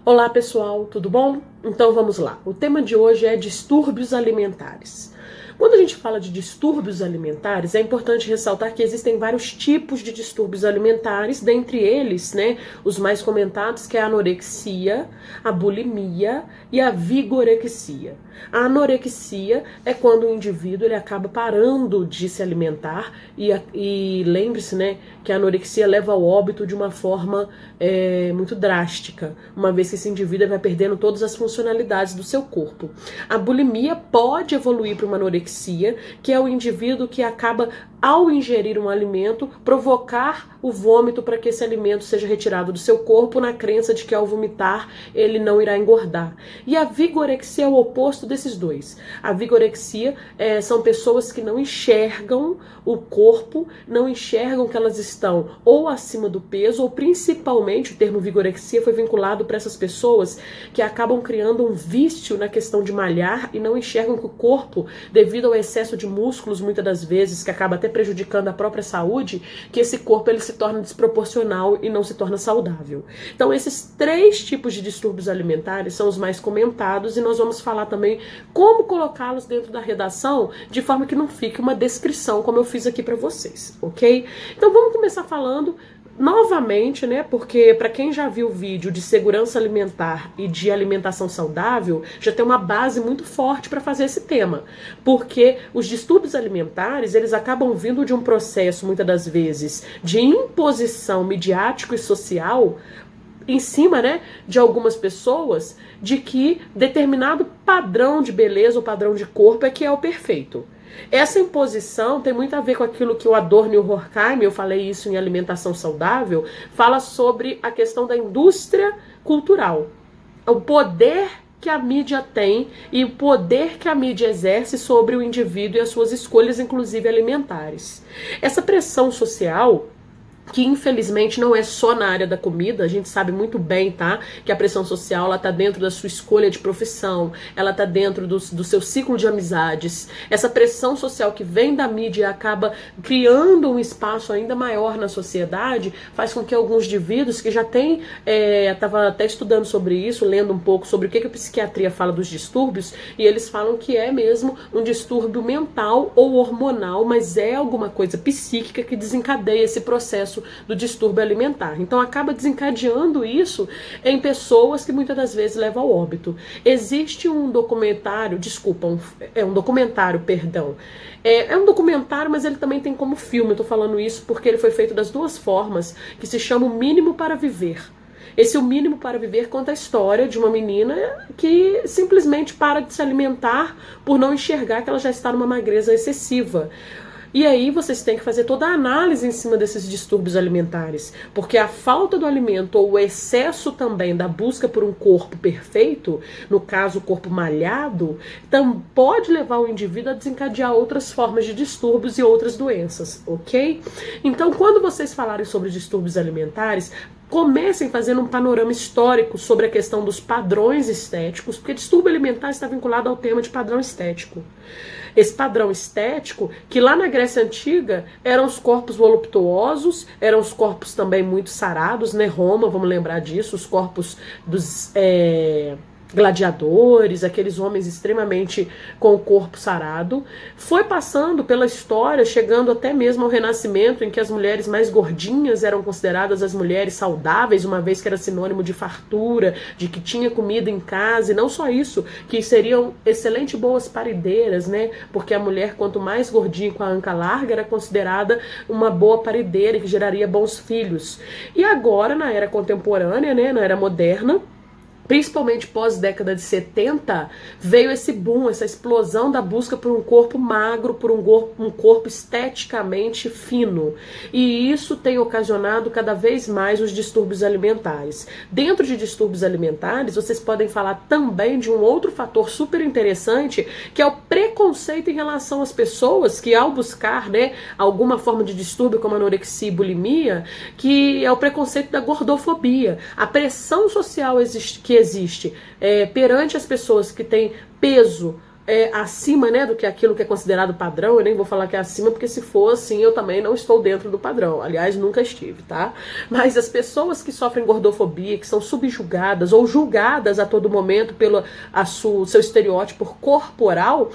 Olá pessoal, tudo bom? Então vamos lá. O tema de hoje é distúrbios alimentares. Quando a gente fala de distúrbios alimentares, é importante ressaltar que existem vários tipos de distúrbios alimentares, dentre eles, os mais comentados, que é a anorexia, a bulimia e a vigorexia. A anorexia é quando o indivíduo ele acaba parando de se alimentar e lembre-se, que a anorexia leva ao óbito de uma forma muito drástica, uma vez que esse indivíduo vai perdendo todas as funcionalidades do seu corpo. A bulimia pode evoluir para uma anorexia, que é o indivíduo que acaba, ao ingerir um alimento, provocar o vômito para que esse alimento seja retirado do seu corpo, na crença de que ao vomitar ele não irá engordar. E a vigorexia é o oposto desses dois. A vigorexia são pessoas que não enxergam o corpo, não enxergam que elas estão ou acima do peso, ou principalmente o termo vigorexia foi vinculado para essas pessoas que acabam criando um vício na questão de malhar e não enxergam que o corpo, devido ao excesso de músculos, muitas das vezes, que acaba até prejudicando a própria saúde, que esse corpo ele se torna desproporcional e não se torna saudável. Então esses três tipos de distúrbios alimentares são os mais comentados e nós vamos falar também como colocá-los dentro da redação de forma que não fique uma descrição como eu fiz aqui para vocês, ok? Então vamos começar falando novamente, porque para quem já viu o vídeo de segurança alimentar e de alimentação saudável, já tem uma base muito forte para fazer esse tema, porque os distúrbios alimentares, eles acabam vindo de um processo, muitas das vezes, de imposição midiático e social em cima, de algumas pessoas, de que determinado padrão de beleza ou padrão de corpo é que é o perfeito. Essa imposição tem muito a ver com aquilo que o Adorno e o Horkheim, eu falei isso em Alimentação Saudável, fala sobre a questão da indústria cultural. O poder que a mídia tem e o poder que a mídia exerce sobre o indivíduo e as suas escolhas, inclusive alimentares. Essa pressão social, que infelizmente não é só na área da comida, a gente sabe muito bem, que a pressão social, ela tá dentro da sua escolha de profissão, ela tá dentro do seu ciclo de amizades. Essa pressão social que vem da mídia e acaba criando um espaço ainda maior na sociedade, faz com que alguns indivíduos que já têm, estava até estudando sobre isso, lendo um pouco sobre o que a psiquiatria fala dos distúrbios, e eles falam que é mesmo um distúrbio mental ou hormonal, mas é alguma coisa psíquica que desencadeia esse processo do distúrbio alimentar. Então acaba desencadeando isso em pessoas que muitas das vezes levam ao óbito. Existe um documentário, é um documentário, mas ele também tem como filme, eu tô falando isso porque ele foi feito das duas formas, que se chama O Mínimo para Viver. Esse O Mínimo para Viver conta a história de uma menina que simplesmente para de se alimentar por não enxergar que ela já está numa magreza excessiva. E aí vocês têm que fazer toda a análise em cima desses distúrbios alimentares, porque a falta do alimento ou o excesso também da busca por um corpo perfeito, no caso o corpo malhado, pode levar o indivíduo a desencadear outras formas de distúrbios e outras doenças, ok? Então quando vocês falarem sobre distúrbios alimentares, comecem fazendo um panorama histórico sobre a questão dos padrões estéticos, porque distúrbio alimentar está vinculado ao tema de padrão estético. Esse padrão estético, que lá na Grécia Antiga eram os corpos voluptuosos, eram os corpos também muito sarados, Roma, vamos lembrar disso, os corpos dos gladiadores, aqueles homens extremamente com o corpo sarado, foi passando pela história, chegando até mesmo ao Renascimento, em que as mulheres mais gordinhas eram consideradas as mulheres saudáveis, uma vez que era sinônimo de fartura, de que tinha comida em casa, e não só isso, que seriam excelente boas parideiras, porque a mulher, quanto mais gordinha com a anca larga, era considerada uma boa parideira e que geraria bons filhos. E agora, na era contemporânea, na era moderna, principalmente pós-década de 70, veio esse boom, essa explosão da busca por um corpo magro, por um corpo esteticamente fino. E isso tem ocasionado cada vez mais os distúrbios alimentares. Dentro de distúrbios alimentares, vocês podem falar também de um outro fator super interessante, que é o preconceito em relação às pessoas que, ao buscar alguma forma de distúrbio como anorexia e bulimia, que é o preconceito da gordofobia. A pressão social que existe perante as pessoas que têm peso acima, né, do que aquilo que é considerado padrão. Eu nem vou falar que é acima, porque se for assim, eu também não estou dentro do padrão. Aliás, nunca estive, tá? Mas as pessoas que sofrem gordofobia, que são subjugadas ou julgadas a todo momento pelo seu estereótipo corporal,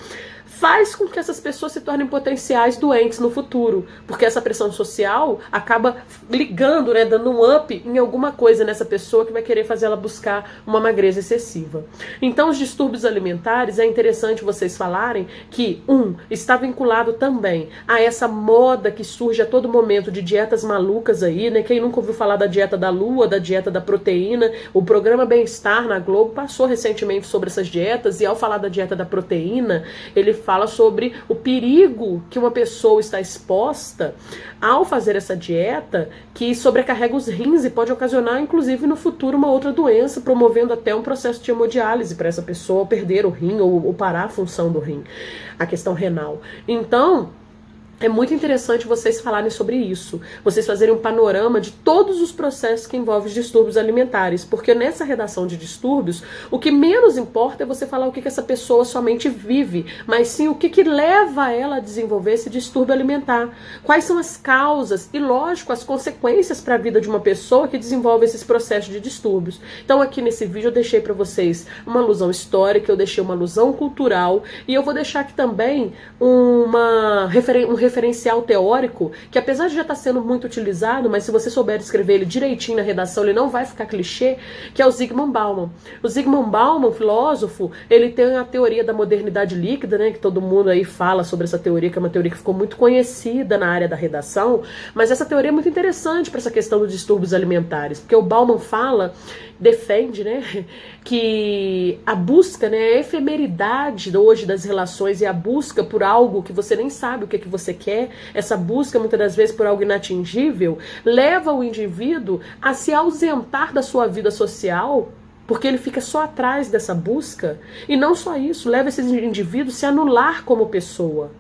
faz com que essas pessoas se tornem potenciais doentes no futuro, porque essa pressão social acaba ligando, né, dando um up em alguma coisa nessa pessoa que vai querer fazer ela buscar uma magreza excessiva. Então, os distúrbios alimentares, é interessante vocês falarem que, está vinculado também a essa moda que surge a todo momento de dietas malucas aí, né? Quem nunca ouviu falar da dieta da lua, da dieta da proteína? O programa Bem-Estar na Globo passou recentemente sobre essas dietas, e ao falar da dieta da proteína, ele fala sobre o perigo que uma pessoa está exposta ao fazer essa dieta, que sobrecarrega os rins e pode ocasionar, inclusive, no futuro uma outra doença, promovendo até um processo de hemodiálise para essa pessoa perder o rim ou parar a função do rim, a questão renal. Então, é muito interessante vocês falarem sobre isso, vocês fazerem um panorama de todos os processos que envolvem os distúrbios alimentares, porque nessa redação de distúrbios, o que menos importa é você falar o que essa pessoa somente vive, mas sim o que leva ela a desenvolver esse distúrbio alimentar, quais são as causas e, lógico, as consequências para a vida de uma pessoa que desenvolve esses processos de distúrbios. Então aqui nesse vídeo eu deixei para vocês uma alusão histórica, eu deixei uma alusão cultural, e eu vou deixar aqui também um referencial teórico, que apesar de já estar sendo muito utilizado, mas se você souber escrever ele direitinho na redação, ele não vai ficar clichê, que é o Zygmunt Bauman. O Zygmunt Bauman, filósofo, ele tem a teoria da modernidade líquida, né, que todo mundo aí fala sobre essa teoria, que é uma teoria que ficou muito conhecida na área da redação, mas essa teoria é muito interessante para essa questão dos distúrbios alimentares, porque o Bauman defende, né, que a busca, né, a efemeridade hoje das relações e a busca por algo que você nem sabe o que você quer, essa busca muitas das vezes por algo inatingível, leva o indivíduo a se ausentar da sua vida social, porque ele fica só atrás dessa busca, e não só isso, leva esse indivíduo a se anular como pessoa.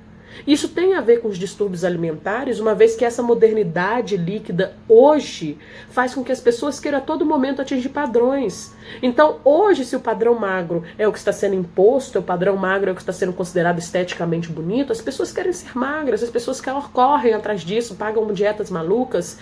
Isso tem a ver com os distúrbios alimentares, uma vez que essa modernidade líquida hoje faz com que as pessoas queiram a todo momento atingir padrões. Então, hoje, se o padrão magro é o que está sendo imposto, o padrão magro é o que está sendo considerado esteticamente bonito, as pessoas querem ser magras, as pessoas correm atrás disso, pagam dietas malucas.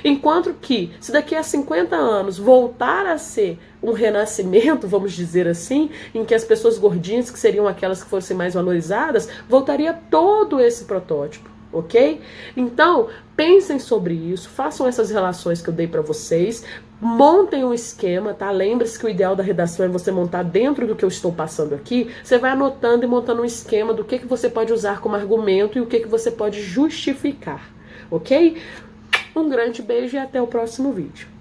Enquanto que, se daqui a 50 anos voltar a ser um renascimento, vamos dizer assim, em que as pessoas gordinhas, que seriam aquelas que fossem mais valorizadas, voltaria todo esse protótipo, ok? Então, pensem sobre isso, façam essas relações que eu dei para vocês, montem um esquema, tá? Lembre-se que o ideal da redação é você montar dentro do que eu estou passando aqui, você vai anotando e montando um esquema do que você pode usar como argumento e o que você pode justificar, ok? Um grande beijo e até o próximo vídeo.